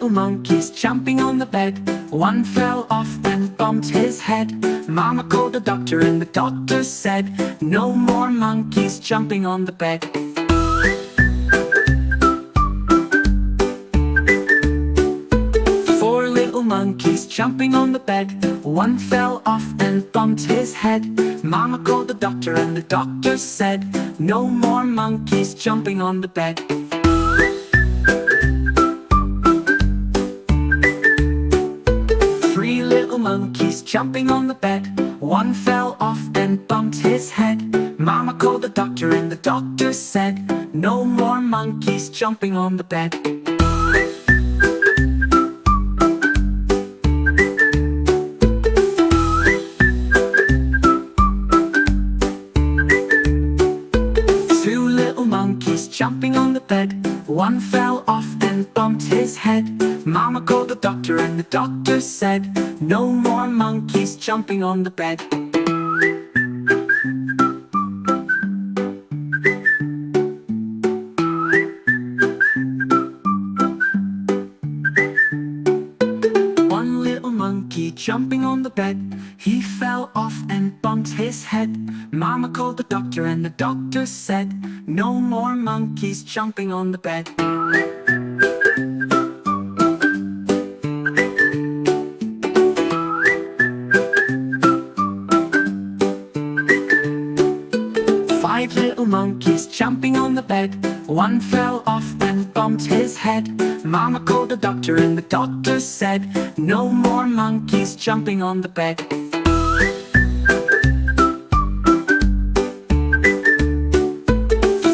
little monkeys jumping on the bed. One fell off and bumped his head. Mama called the doctor and the doctor said, no more monkeys jumping on the bed. Four little monkeys jumping on the bed. One fell off and bumped his head. Mama called the doctor and the doctor said, no more monkeys jumping on the bed. Three little monkeys jumping on the bed. One fell off and bumped his head. Mama called the doctor and the doctor said, no more monkeys jumping on the bed. Two little monkeys jumping on the bed. One fell off and bumped his head. Mama called the doctor and the doctor said, no more monkeys jumping on the bed. One little monkey jumping on the bed. He fell off and bumped his head. Mama called the doctor and the doctor said, no more monkeys jumping on the bed. Five little monkeys jumping on the bed. One fell off and bumped his head. Mama called the doctor and the doctor said, no more monkeys jumping on the bed.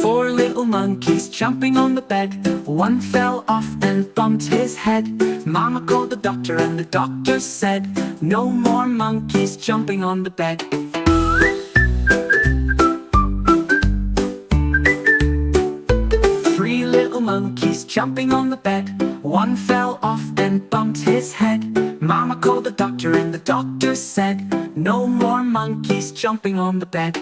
Four little monkeys jumping on the bed. One fell off and bumped his head. Mama called the doctor and the doctor said, no more monkeys jumping on the bed. Three little monkeys jumping on the bed. One fell off and bumped his head. Mama called the doctor and the doctor said, no more monkeys jumping on the bed.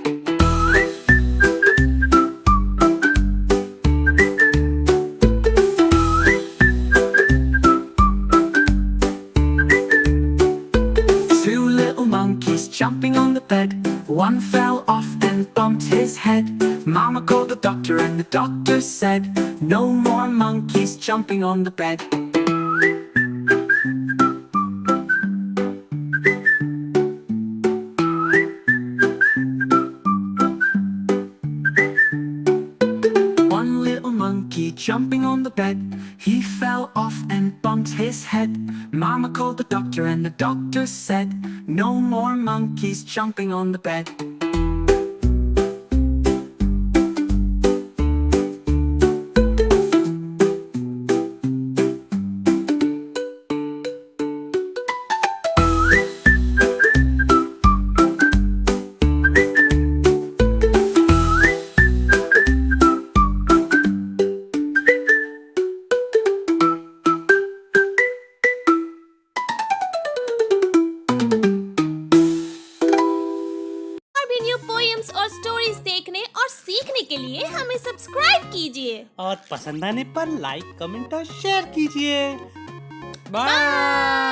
Two little monkeys jumping on the bed. One fell off and bumped his head. Mama called the doctor and the doctor said, no more monkeys jumping on the bed. One little monkey jumping on the bed. He fell off and bumped his head. Mama called the doctor and the doctor said, no more monkeys jumping on the bed. Poems और stories देखने और सीखने के लिए हमें subscribe कीजिए और पसंद आने पर लाइक, कमेंट और शेयर कीजिए। बाय।